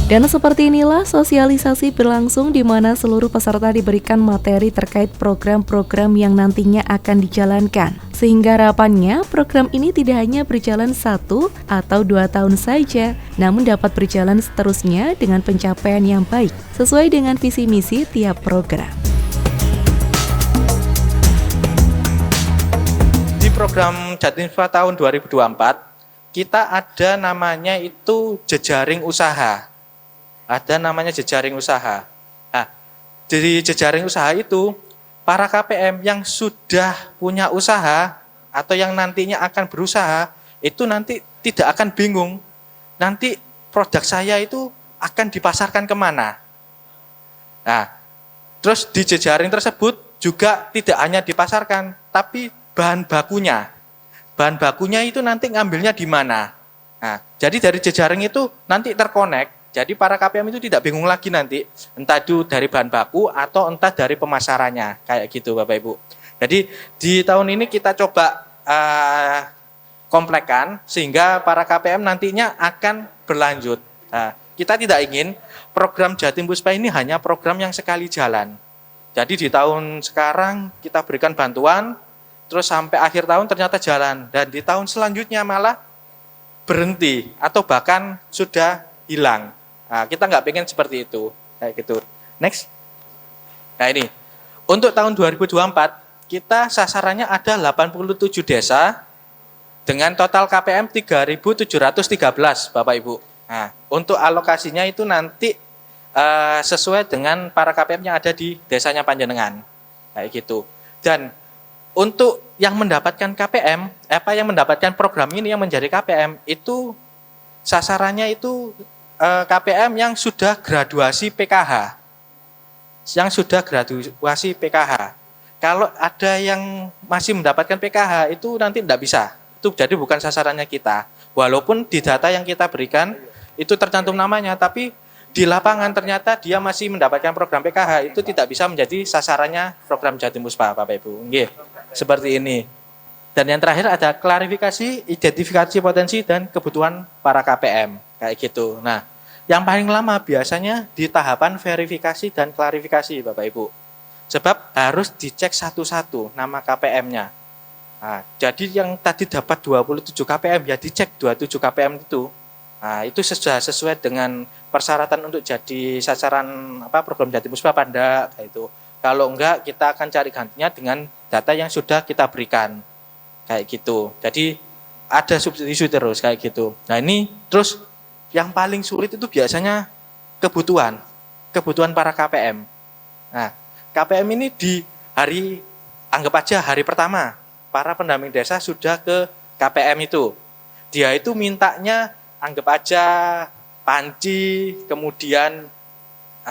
Dan seperti inilah sosialisasi berlangsung di mana seluruh peserta diberikan materi terkait program-program yang nantinya akan dijalankan. Sehingga harapannya program ini tidak hanya berjalan 1 atau 2 tahun saja, namun dapat berjalan seterusnya dengan pencapaian yang baik, sesuai dengan visi misi tiap program. Di program Jatinfa tahun 2024, kita ada namanya itu jejaring usaha. Ada namanya jejaring usaha. Nah, dari jejaring usaha itu, para KPM yang sudah punya usaha atau yang nantinya akan berusaha, itu nanti tidak akan bingung. Nanti produk saya itu akan dipasarkan kemana. Nah, terus di jejaring tersebut juga tidak hanya dipasarkan, tapi bahan bakunya. Bahan bakunya itu nanti ngambilnya di mana. Nah, jadi dari jejaring itu nanti terkonek. Jadi para KPM itu tidak bingung lagi nanti, entah itu dari bahan baku atau entah dari pemasarannya, kayak gitu Bapak Ibu. Jadi di tahun ini kita coba komplekkan sehingga para KPM nantinya akan berlanjut. Nah, kita tidak ingin program Jatim Puspa ini hanya program yang sekali jalan. Jadi di tahun sekarang kita berikan bantuan, terus sampai akhir tahun ternyata jalan, dan di tahun selanjutnya malah berhenti atau bahkan sudah hilang. Nah, kita nggak pengen seperti itu, kayak gitu. Next. Nah ini, untuk tahun 2024, kita sasarannya ada 87 desa dengan total KPM 3.713, Bapak Ibu. Nah, untuk alokasinya itu nanti sesuai dengan para KPM yang ada di desanya Panjenengan, kayak gitu. Dan untuk yang mendapatkan KPM, yang mendapatkan program ini yang menjadi KPM, itu sasarannya itu KPM yang sudah graduasi PKH. Yang sudah graduasi PKH. Kalau ada yang masih mendapatkan PKH itu nanti tidak bisa. Itu jadi bukan sasarannya kita. Walaupun di data yang kita berikan itu tercantum namanya, tapi di lapangan ternyata dia masih mendapatkan program PKH, itu tidak bisa menjadi sasarannya program Jatim Puspa, Bapak Ibu. Nggih, seperti ini. Dan yang terakhir ada klarifikasi, identifikasi potensi dan kebutuhan para KPM. Kayak gitu. Nah, yang paling lama biasanya di tahapan verifikasi dan klarifikasi, Bapak Ibu. Sebab harus dicek satu-satu nama KPM-nya. Nah, jadi yang tadi dapat 27 KPM, ya dicek 27 KPM itu. Nah, itu sudah sesuai dengan persyaratan untuk jadi sasaran program Jatim Puspa apa enggak, kayak itu. Kalau enggak, kita akan cari gantinya dengan data yang sudah kita berikan. Kayak gitu. Jadi ada substitusi terus kayak gitu. Nah, ini terus yang paling sulit itu biasanya kebutuhan para KPM. Nah, KPM ini di hari, anggap aja hari pertama, para pendamping desa sudah ke KPM itu. Dia itu mintanya, anggap aja panci, kemudian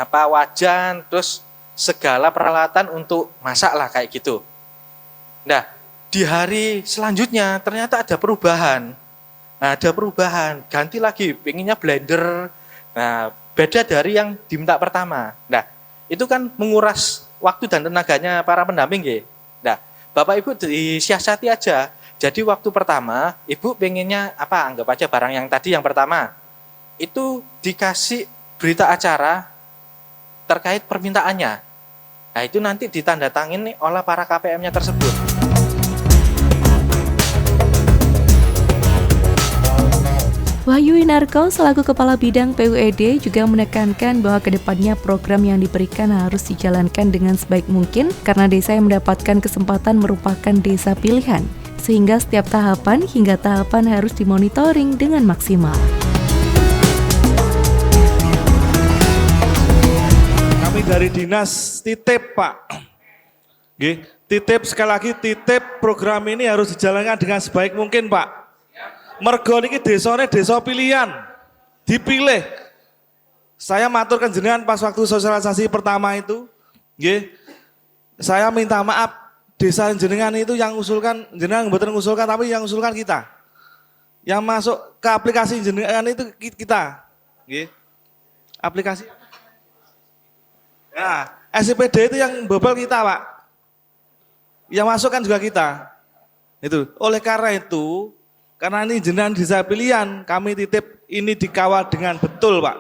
wajan, terus segala peralatan untuk masak lah kayak gitu. Nah, di hari selanjutnya ternyata ada perubahan. Nah, ada perubahan, ganti lagi, pengennya blender. Nah, beda dari yang diminta pertama. Nah, itu kan menguras waktu dan tenaganya para pendamping ya. Nah, Bapak Ibu disiasati aja. Jadi waktu pertama, Ibu pengennya anggap aja barang yang tadi yang pertama. Itu dikasih berita acara terkait permintaannya. Nah, itu nanti ditandatangani oleh para KPM-nya tersebut. Wahyu Winarko selaku Kepala Bidang PUED juga menekankan bahwa kedepannya program yang diberikan harus dijalankan dengan sebaik mungkin karena desa yang mendapatkan kesempatan merupakan desa pilihan, sehingga setiap tahapan hingga tahapan harus dimonitoring dengan maksimal. Kami dari Dinas titip Pak, titip sekali lagi, titip program ini harus dijalankan dengan sebaik mungkin Pak. Mergo niki desane desa pilihan, dipilih. Saya maturkan jenengan pas waktu sosialisasi pertama itu, saya minta maaf desa jenengan itu yang usulkan, jenengan mboten ngusulkan tapi yang usulkan kita. Yang masuk ke aplikasi jenengan itu kita. Aplikasi. Nah, SIPD itu yang bobol kita, Pak. Yang masuk kan juga kita. Itu. Oleh karena itu, karena ini jenengan desa pilihan, kami titip ini dikawal dengan betul, Pak.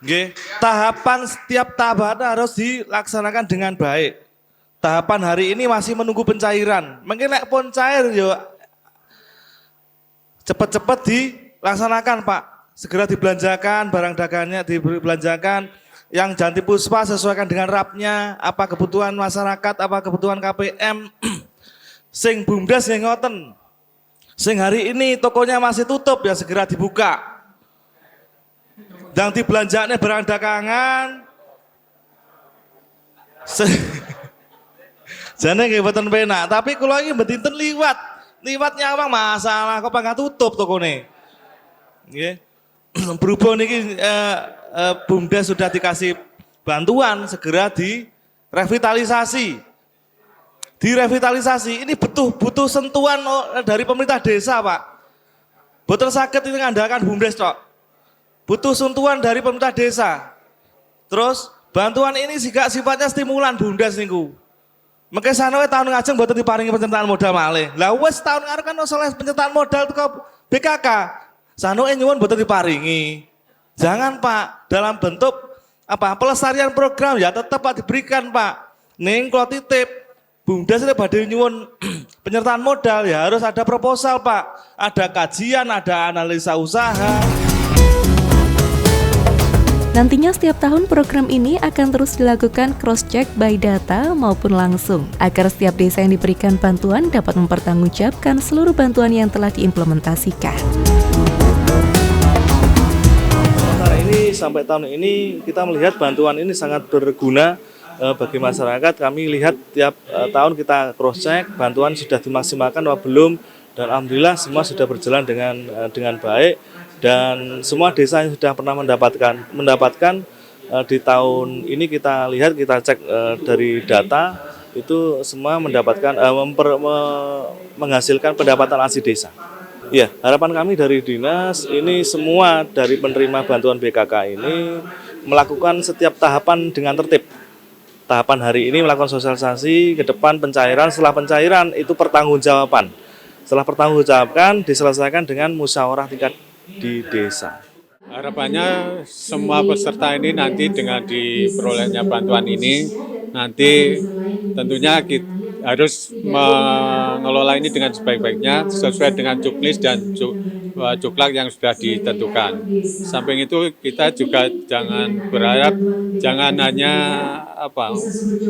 Nggih, tahapan setiap tahapan harus dilaksanakan dengan baik. Tahapan hari ini masih menunggu pencairan. Mungkin nek pun cair yo cepat-cepat dilaksanakan, Pak. Segera dibelanjakan barang dagangnya, dibelanjakan. Yang Janti Puspa sesuaikan dengan rapnya, apa kebutuhan masyarakat, apa kebutuhan KPM. Sing BUMDes yang ngoten. Sing hari ini tokonya masih tutup ya segera dibuka. Yang dibelanjanya barang dagangan. Jane nggih mboten penak, tapi kula iki mboten liwat. Liwat nyawang masalah kok nggak tutup tokone. Nggih. Berhubung niki BUMDes sudah dikasih bantuan segera direvitalisasi. Direvitalisasi ini butuh sentuhan dari pemerintah desa, Pak. Boten saged ini ngandalkan BUMDes tok. Butuh sentuhan dari pemerintah desa. Terus bantuan ini juga sifatnya stimulan BUMDes niku. Mengke sanoe tahun ngajeng boten diparingi penyertaan modal malih. Lah wis tahun ngarep kan oleh penyertaan modal teko BKK. Sanoe nyuwun boten diparingi. Jangan, Pak, dalam bentuk pelestarian program ya tetap Pak diberikan, Pak. Ning kula titip BUMDes ini badhe nyuwun penyertaan modal ya harus ada proposal, Pak. Ada kajian, ada analisa usaha. Nantinya setiap tahun program ini akan terus dilakukan cross-check by data maupun langsung, agar setiap desa yang diberikan bantuan dapat mempertanggungjawabkan seluruh bantuan yang telah diimplementasikan. Sementara ini sampai tahun ini kita melihat bantuan ini sangat berguna bagi masyarakat. Kami lihat tiap tahun kita cross-check, bantuan sudah dimaksimalkan atau belum, dan alhamdulillah semua sudah berjalan dengan baik. Dan semua desa yang sudah pernah mendapatkan di tahun ini kita lihat, kita cek dari data itu semua mendapatkan menghasilkan pendapatan asli desa. Ya, harapan kami dari dinas ini semua dari penerima bantuan BKK ini melakukan setiap tahapan dengan tertib. Tahapan hari ini melakukan sosialisasi, ke depan pencairan, setelah pencairan itu pertanggungjawaban. Setelah pertanggungjawabkan diselesaikan dengan musyawarah tingkat di desa. Harapannya semua peserta ini nanti dengan diperolehnya bantuan ini nanti tentunya kita harus mengelola ini dengan sebaik-baiknya sesuai dengan checklist dan cuklak yang sudah ditentukan. Samping itu kita juga jangan berharap jangan hanya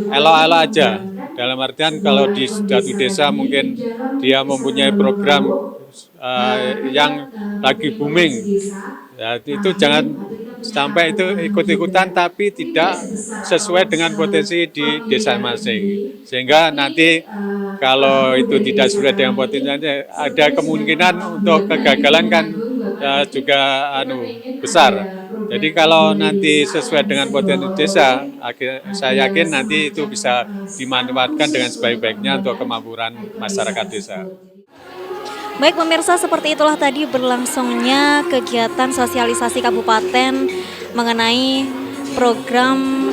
elok-elok aja. Dalam artian kalau di suatu desa mungkin dia mempunyai program yang lagi booming, ya, itu jangan sampai itu ikut-ikutan tapi tidak sesuai dengan potensi di desa masing. Sehingga nanti kalau itu tidak sesuai dengan potensinya ada kemungkinan untuk kegagalan kan juga besar. Jadi kalau nanti sesuai dengan potensi desa, saya yakin nanti itu bisa dimanfaatkan dengan sebaik-baiknya untuk kemakmuran masyarakat desa. Baik pemirsa, seperti itulah tadi berlangsungnya kegiatan sosialisasi kabupaten mengenai program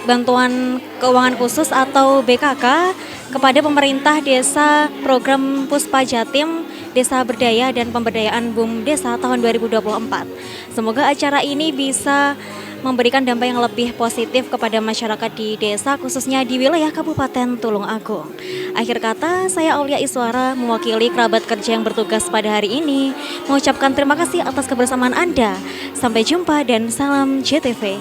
bantuan keuangan khusus atau BKK kepada pemerintah desa, program Puspa Jatim, Desa Berdaya dan Pemberdayaan BUMDes tahun 2024. Semoga acara ini bisa memberikan dampak yang lebih positif kepada masyarakat di desa, khususnya di wilayah Kabupaten Tulungagung. Akhir kata, saya Aulia Iswara mewakili kerabat kerja yang bertugas pada hari ini mengucapkan terima kasih atas kebersamaan Anda. Sampai jumpa dan salam JTV.